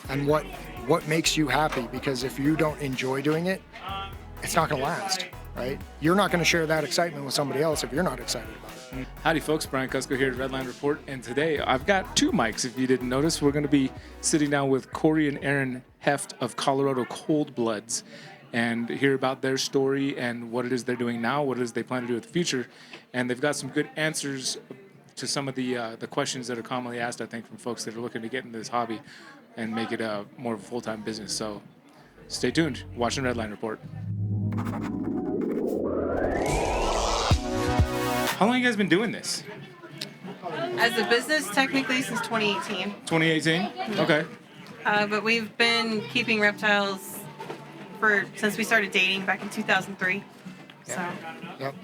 and what makes you happy. Because if you don't enjoy doing it, it's not going to last, right? You're not going to share that excitement with somebody else if you're not excited about it. Howdy, folks. Brian Kusko here at Redline Report, and today I've got two mics. If you didn't notice, we're going to be sitting down with Corey and Aaron Heft of Colorado Cold Bloods and hear about their story and what it is they're doing now, what it is they plan to do in the future, and they've got some good answers to some of the questions that are commonly asked, I think, from folks that are looking to get into this hobby and make it more of a full-time business. So stay tuned. Watching Redline Report. How long have you guys been doing this? As a business, technically since 2018. 2018? Mm-hmm. Okay. But we've been keeping reptiles since we started dating back in 2003. So. Yep.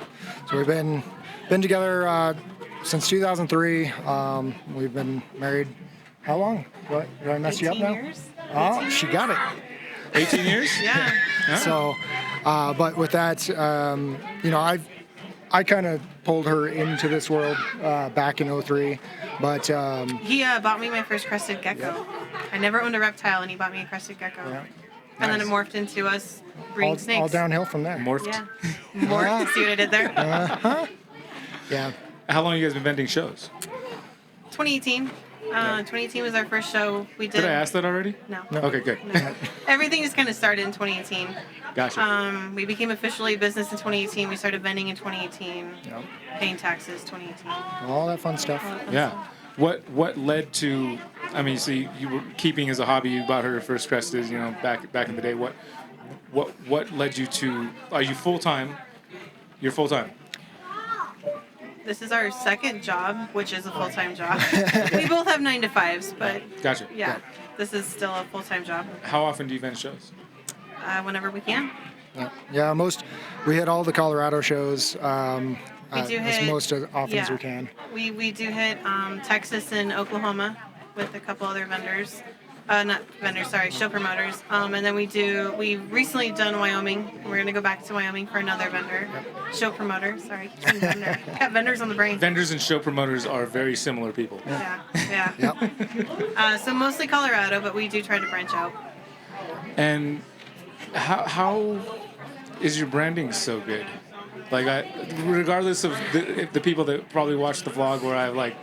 So we've been together since 2003. We've been married. How long? What? Did I mess you up now? 18 years. Oh, she got it. 18 years? Yeah. So, but with that, I kind of pulled her into this world back in 2003, but he bought me my first crested gecko. Yeah. I never owned a reptile, and he bought me a crested gecko. Yeah. And then it morphed into us breeding snakes. all downhill from there. Morphed? Yeah. Morphed. See what I did there? Yeah. How long have you guys been vending shows? 2018. 2018 was our first show we did. Did I ask that already? No. Okay, good. No. Everything just kind of started in 2018. Gotcha. We became officially a business in 2018. We started vending in 2018. Yep. Paying taxes 2018. All that fun stuff. Yeah. What led to? I mean, so you were keeping as a hobby. You bought her first crested, back in the day. What led you to? Are you full time? You're full time. This is our second job, which is a full-time job. We both have 9 to 5s, but Gotcha. yeah, this is still a full-time job. How often do you vend shows? Whenever we can. Yeah. We hit all the Colorado shows. We do hit most as often as we can. We do hit Texas and Oklahoma with a couple other vendors. Not vendors, sorry, show promoters. And then we've recently done Wyoming. We're going to go back to Wyoming for another vendor. Yep. Show promoter, sorry. Vendor. Got vendors on the brain. Vendors and show promoters are very similar people. Yeah. Yep. So mostly Colorado, but we do try to branch out. And how is your branding so good? Like, regardless of the people that probably watched the vlog where I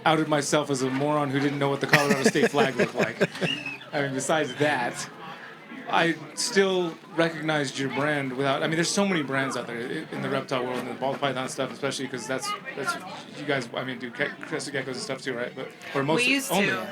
outed myself as a moron who didn't know what the Colorado state flag looked like. I mean, besides that, I still recognized your brand without. I mean, there's so many brands out there in the reptile world and the ball python stuff, especially because that's you guys. I mean, do crested geckos and stuff too, right? We used to.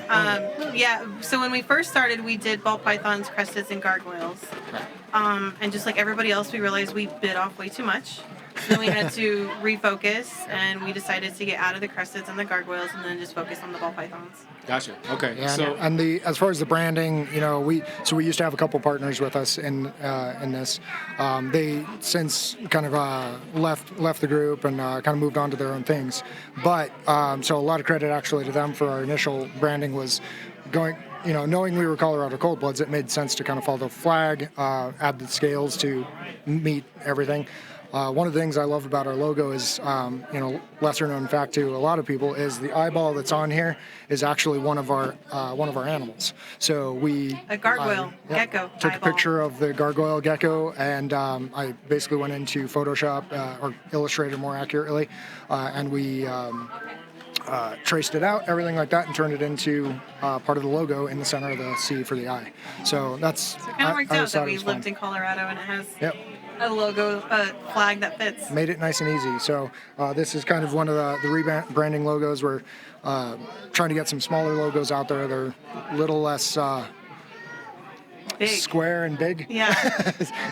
Yeah. So when we first started, we did ball pythons, cresteds, and gargoyles. Right. And just like everybody else, we realized we bit off way too much. Then we had to refocus, and we decided to get out of the cresteds and the gargoyles, and then just focus on the ball pythons. Gotcha. Okay. Yeah, So and as far as the branding, we used to have a couple partners with us in this. They since kind of left the group and kind of moved on to their own things. But so a lot of credit actually to them for our initial branding was going. Knowing we were Colorado Cold Bloods, it made sense to kind of follow the flag, add the scales to meet everything. One of the things I love about our logo is, lesser known fact to a lot of people, is the eyeball that's on here is actually one of our animals. So a gargoyle gecko took eyeball. a picture of the gargoyle gecko, and I basically went into Photoshop or Illustrator more accurately, and we traced it out, everything like that, and turned it into part of the logo in the center of the C for the eye. So that's. So it kind of worked out that we lived in Colorado and it has. Yep. A logo, a flag that fits. Made it nice and easy. So this is kind of one of the rebranding logos. We're trying to get some smaller logos out there. They're a little less big. Square and big. Yeah.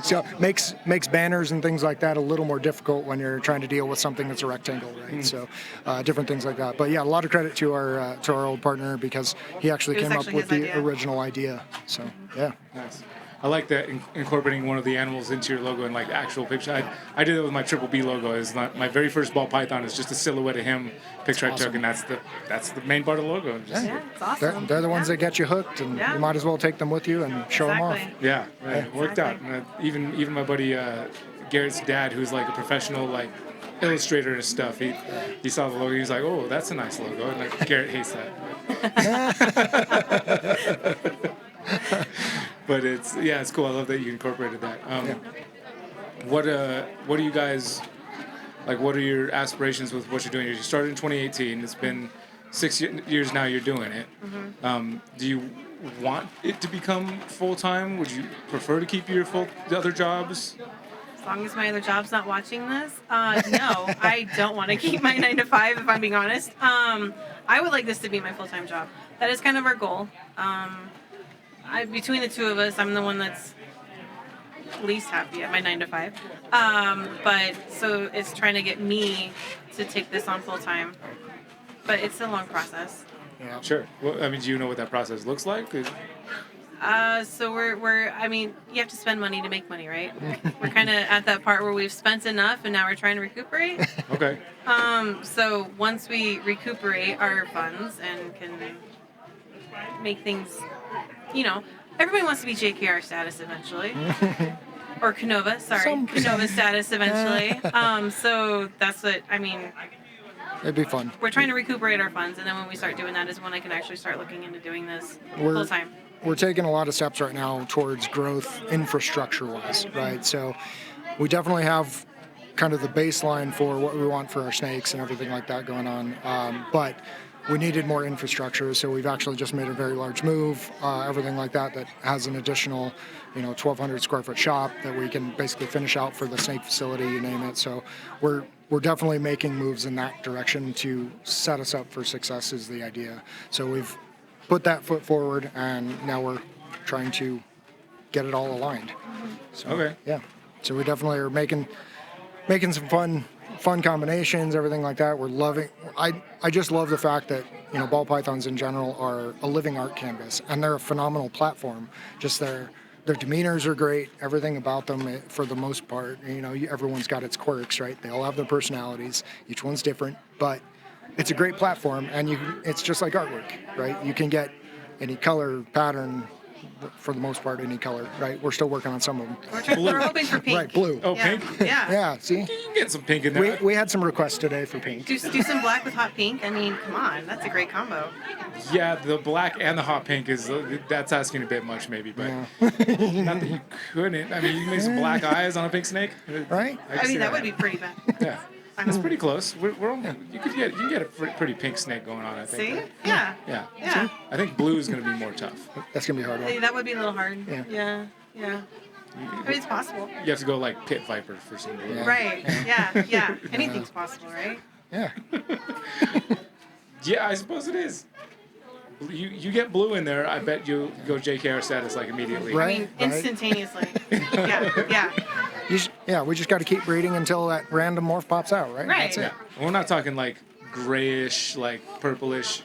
So makes banners and things like that a little more difficult when you're trying to deal with something that's a rectangle, right? Mm. So different things like that. But yeah, a lot of credit to our old partner because he actually came up with the original idea. So yeah. Nice. I like that incorporating one of the animals into your logo and like actual picture. I did it with my Triple B logo. It's not my very first ball python. Is just a silhouette of him picture I took, and that's the main part of the logo. Yeah, it's awesome. They're the ones that get you hooked, and you might as well take them with you and show them off. Yeah, right. It worked out. And, even my buddy Garrett's dad, who's like a professional illustrator and stuff. He saw the logo. He's like, "Oh, that's a nice logo." And like, Garrett hates that. But it's cool. I love that you incorporated that. What do you guys like? What are your aspirations with what you're doing? You started in 2018. It's been 6 years now. You're doing it. Do you want it to become full time? Would you prefer to keep the other jobs? As long as my other job's not watching this, no, I don't want to keep my 9 to 5. If I'm being honest, I would like this to be my full-time job. That is kind of our goal. Between the two of us, I'm the one that's least happy at my 9 to 5. But so it's trying to get me to take this on full time. But it's a long process. Yeah. Sure. Well, I mean, do you know what that process looks like? So I mean, you have to spend money to make money, right? We're kind of at that part where we've spent enough and now we're trying to recuperate. Okay. So once we recuperate our funds and can make things, everybody wants to be JKR status eventually. Or Canova, Canova status eventually. So that's what, I mean. It'd be fun. We're trying to recuperate our funds, and then when we start doing that is when I can actually start looking into doing this full time. We're taking a lot of steps right now towards growth infrastructure-wise, right? So we definitely have kind of the baseline for what we want for our snakes and everything like that going on. But we needed more infrastructure, so we've actually just made a very large move, everything like that has an additional, 1,200 square foot shop that we can basically finish out for the snake facility, you name it. So we're definitely making moves in that direction to set us up for success is the idea. So we've put that foot forward, and now we're trying to get it all aligned. So, okay. Yeah. So we definitely are making some fun combinations, everything like that. We're loving. I just love the fact that ball pythons in general are a living art canvas, and they're a phenomenal platform. Just their demeanors are great. Everything about them, for the most part, everyone's got its quirks, right? They all have their personalities. Each one's different, but it's a great platform, and it's just like artwork, right? You can get any color, pattern, for the most part, any color, right? We're still working on some of them. We're hoping for pink. Right, blue. Oh, yeah. pink? Yeah. Yeah, see? You can get some pink in there. We had some requests today for pink. Do some black with hot pink. I mean, come on, that's a great combo. Yeah, the black and the hot pink that's asking a bit much, maybe, but not that you couldn't. I mean, you can make some black eyes on a pink snake, right? I mean, that would be pretty bad. Yeah. It's pretty close. You can get a pretty pink snake going on, I think. See? Right? Yeah. Yeah. I think blue is going to be more tough. That's going to be hard. Hey, that would be a little hard. Yeah. I mean, it's possible. You have to go like pit viper for some blue. Yeah. Right. Yeah. Anything's possible, right? Yeah. Yeah, I suppose it is. You get blue in there, I bet you go JKR status like immediately. Right. I mean, instantaneously. Yeah. We just got to keep breeding until that random morph pops out, right? Right. That's it. Yeah. We're not talking like grayish, like purplish,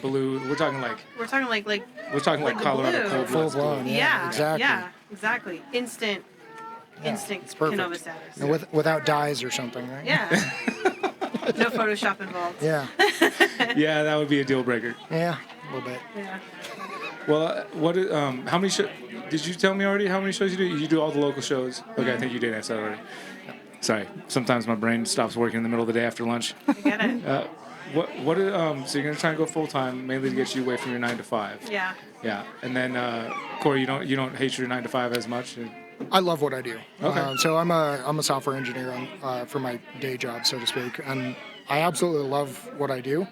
blue. We're talking like Colorado blue. cold Full blood blown. blue. Yeah. Exactly. Yeah, exactly. Instant It's perfect. Canova status. And without dyes or something, right? Yeah. No Photoshop involved. Yeah. Yeah, that would be a deal breaker. Yeah. A little bit. Yeah. Well, how many did you tell me already how many shows you do? You do all the local shows? Okay, I think you did answer that already. Sorry, sometimes my brain stops working in the middle of the day after lunch. I get it. So you're gonna try and go full time, mainly to get you away from your 9 to 5. Yeah. Yeah, and then Corey, you don't hate your 9 to 5 as much. I love what I do. Okay. So I'm a software engineer for my day job, so to speak, and I absolutely love what I do.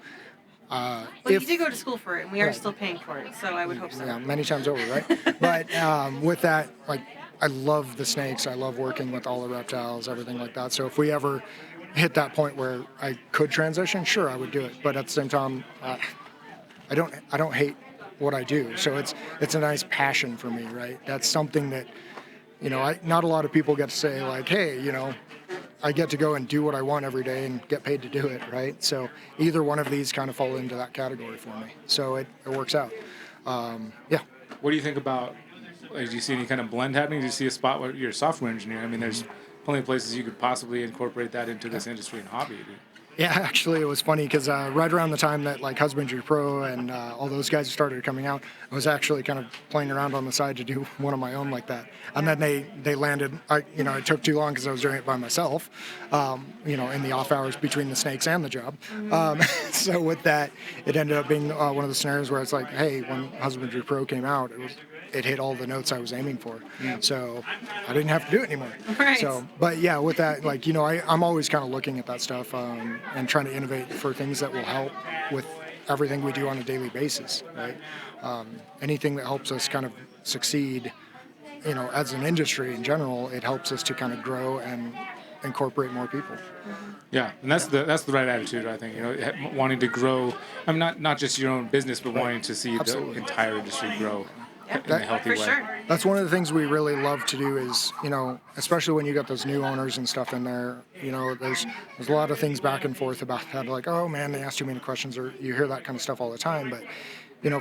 Well, you did go to school for it, and we are still paying for it, so I would hope so. Yeah, many times over, right? But with that, I love the snakes. I love working with all the reptiles, everything like that. So if we ever hit that point where I could transition, sure, I would do it. But at the same time, I don't hate what I do. So it's a nice passion for me, right? That's something that, not a lot of people get to say like, hey, I get to go and do what I want every day and get paid to do it, right? So either one of these kind of fall into that category for me. So it works out. Yeah. What do you think about? Do you see any kind of blend happening? Do you see a spot where you're a software engineer? I mean, there's plenty of places you could possibly incorporate that into this industry and hobby. Yeah, actually, it was funny because right around the time that like Husbandry Pro and all those guys started coming out, I was actually kind of playing around on the side to do one of my own like that. And then they landed. It took too long because I was doing it by myself. In the off hours between the snakes and the job. So with that, it ended up being one of the scenarios where it's like, hey, when Husbandry Pro came out, it hit all the notes I was aiming for. So I didn't have to do it anymore. Right. So, but yeah, with that, I'm always kind of looking at that stuff and trying to innovate for things that will help with everything we do on a daily basis, right? Anything that helps us kind of succeed, as an industry in general, it helps us to kind of grow and incorporate more people. Yeah, and that's the right attitude, I think. Wanting to grow. I mean, not just your own business, but wanting to see Absolutely. the entire industry grow Yeah, in a healthy for way. sure. That's one of the things we really love to do is, especially when you got those new owners and stuff in there, there's a lot of things back and forth about that, like, oh man, they ask too many questions, or you hear that kind of stuff all the time. But,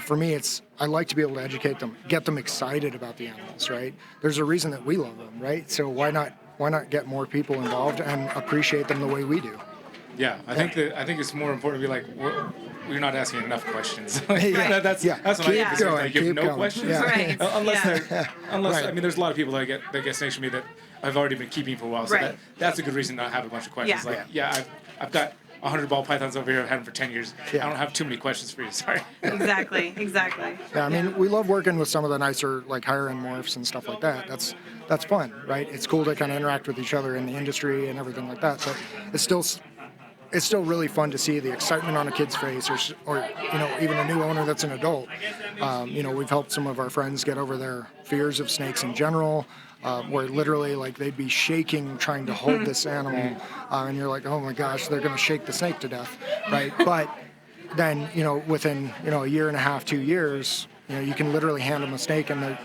for me, I like to be able to educate them, get them excited about the animals, right? There's a reason that we love them, right? So why not get more people involved and appreciate them the way we do? Yeah, I think it's more important to be like, we're not asking enough questions. Yeah. That's Yeah. what I Keep think. going, Like, you have keep no going. questions. Yeah. Right. Unless Yeah. Right. I mean, there's a lot of people that get snakes from me that I've already been keeping for a while. So Right. that's a good reason not to have a bunch of questions. Yeah. I've got 100 ball pythons over here. I've had them for 10 years. Yeah. I don't have too many questions for you. Sorry. Exactly. Yeah, I mean, we love working with some of the nicer, like higher end morphs and stuff like that. That's fun, right? It's cool to kind of interact with each other in the industry and everything like that. But it's still really fun to see the excitement on a kid's face, or even a new owner that's an adult. We've helped some of our friends get over their fears of snakes in general, where literally like they'd be shaking trying to hold this animal, and you're like, oh my gosh, they're going to shake the snake to death, right? But then within a year and a half, 2 years, you can literally hand them a snake and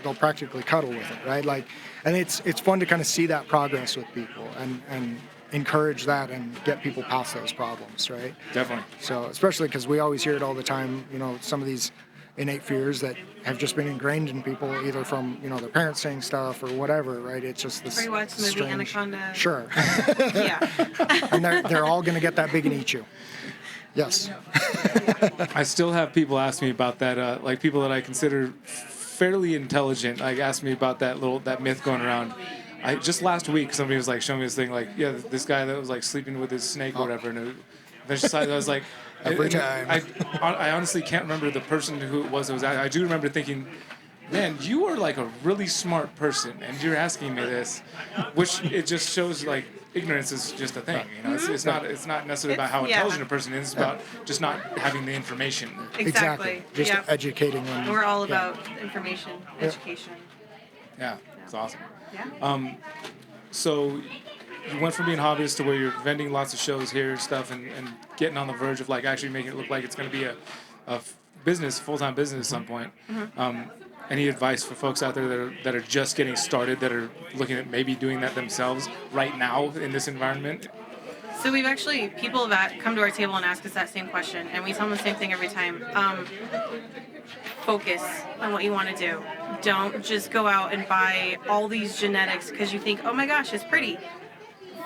they'll practically cuddle with it, right? Like, and it's fun to kind of see that progress with people and encourage that and get people past those problems, right? Definitely. So especially because we always hear it all the time, some of these innate fears that have just been ingrained in people, either from their parents saying stuff or whatever, right? It's just this. Or you watch the movie strange, Anaconda. Sure. Yeah. And they're all going to get that big and eat you. Yes. I still have people ask me about that, like people that I consider fairly intelligent, like ask me about that myth going around. Just last week, somebody was like showing me this thing, like, yeah, this guy that was like sleeping with his snake or whatever, and I was like, Every time. I honestly can't remember the person who it was. I do remember thinking, man, you are like a really smart person, and you're asking me this, which it just shows like ignorance is just a thing. It's not necessarily about how intelligent a person is. It's about just not having the information. Exactly. Just Yep. educating them. We're all about information, education. Yeah, it's awesome. Yeah. So you went from being a hobbyist to where you're vending lots of shows here and stuff, and getting on the verge of like actually making it look like it's going to be a business, full-time business at some point. Any advice for folks out there that are just getting started, that are looking at maybe doing that themselves right now in this environment? So we've actually, people that come to our table and ask us that same question, and we tell them the same thing every time. Focus on what you want to do. Don't just go out and buy all these genetics because you think, oh my gosh, it's pretty.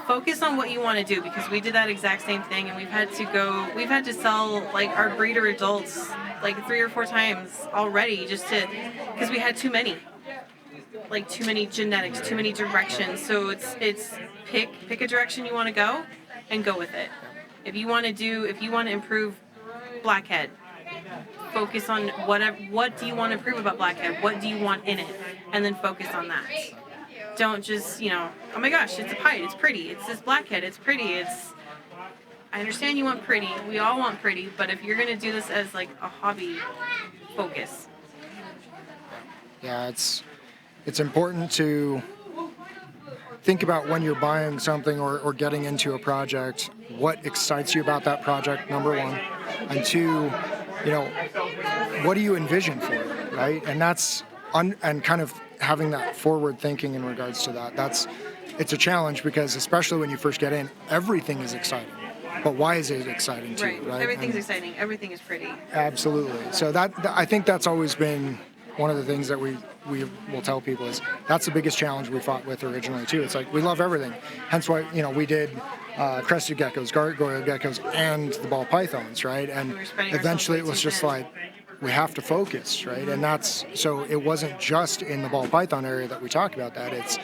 Focus on what you want to do, because we did that exact same thing, and we've had to sell like our breeder adults like 3 or 4 times already because we had too many genetics, too many directions. So it's pick a direction you want to go and go with it. If you want to improve blackhead, focus on what do you want to improve about blackhead? What do you want in it? And then focus on that. Don't just, oh my gosh, it's a pied, it's pretty. It's this blackhead, it's pretty. I understand you want pretty. We all want pretty, but if you're going to do this as like a hobby, focus. Yeah, it's important to think about when you're buying something or getting into a project, what excites you about that project, number one, and two, what do you envision for it, right? And that's and kind of having that forward thinking in regards to that. It's a challenge because especially when you first get in, everything is exciting. But why is it exciting to you, right? Everything's exciting. Everything is pretty. Absolutely. So I think that's always been one of the things that we we will tell people is that's the biggest challenge we fought with originally too. It's like we love everything. Hence why we did crested geckos, gargoyle geckos, and the ball pythons, right? And eventually it was just like we have to focus, right? And that's so it wasn't just in the ball python area that we talk about that. It's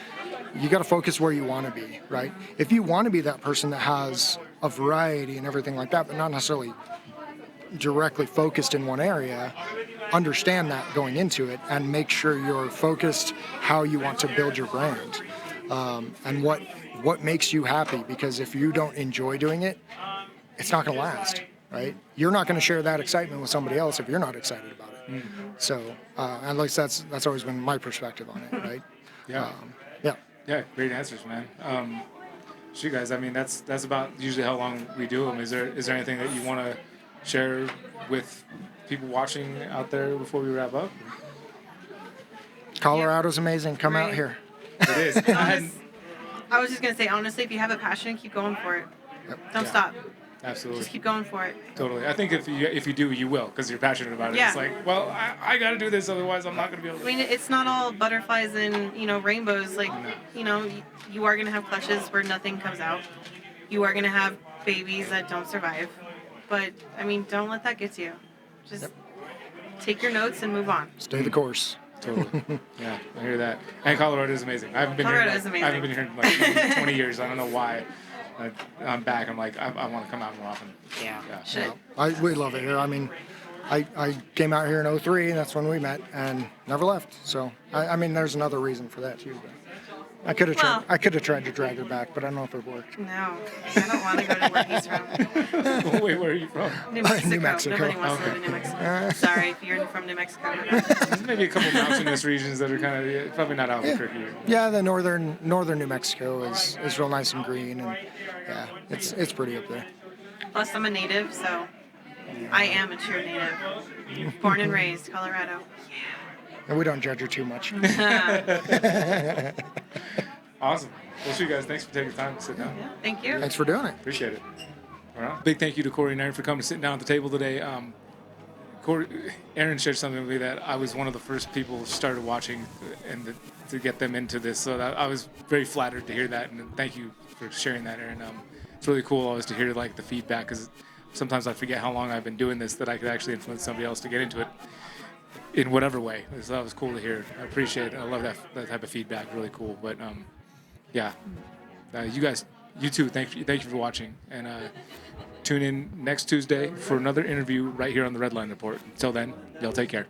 you got to focus where you want to be, right? If you want to be that person that has a variety and everything like that, but not necessarily directly focused in one area, understand that going into it and make sure you're focused how you want to build your brand, and what makes you happy. Because if you don't enjoy doing it, it's not going to last, right? You're not going to share that excitement with somebody else if you're not excited about it. Mm-hmm. So, at least that's always been my perspective on it, right? Yeah. Yeah. Yeah, great answers, man. Shoot, guys, I mean, that's about usually how long we do them. Is there anything that you want to share with people watching out there before we wrap up? Colorado's amazing. Come out here. It is. I was just going to say, honestly, if you have a passion, keep going for it. Yep. Don't stop. Absolutely. Just keep going for it. Totally. I think if you do, you will, because you're passionate about it. Yeah. It's like, well, I got to do this, otherwise I'm not going to be able to. I mean, it's not all butterflies and, rainbows. Like, you are going to have clutches where nothing comes out. You are going to have babies that don't survive. But, I mean, don't let that get to you. Just take your notes and move on. Stay the course. Totally. Yeah, I hear that. And Colorado is amazing. I haven't been here in like 20 years. I don't know why. I'm back. I'm like, I want to come out more often. Yeah. Shit. We love it here. I mean, I came out here in 2003, and that's when we met, and never left. So, I mean, there's another reason for that, too. But I could have tried to drag her back, but I don't know if it worked. No, I don't want to go to where he's from. Wait, where are you from? New Mexico. New Mexico. Nobody wants to live in New Mexico. Sorry if you're from New Mexico. There's maybe a couple mountainous regions that are kind of probably not Albuquerque. Yeah, the northern New Mexico is real nice and green, and yeah, it's pretty up there. Plus, I'm a native, so I am a true native. Born and raised, Colorado. And we don't judge her too much. Awesome. Well, shoot, guys, thanks for taking the time to sit down. Yeah, thank you. Thanks for doing it. Appreciate it. All right. Big thank you to Corey and Aaron for coming and sitting down at the table today. Aaron shared something with me that I was one of the first people started watching and to get them into this. So I was very flattered to hear that, and thank you for sharing that, Aaron. It's really cool always to hear like the feedback, because sometimes I forget how long I've been doing this, that I could actually influence somebody else to get into it in whatever way. So that was cool to hear. I appreciate it. I love that type of feedback. Really cool. But yeah, you guys, you too. Thank you for watching, and tune in next Tuesday for another interview right here on the Redline Report. Until then, y'all take care.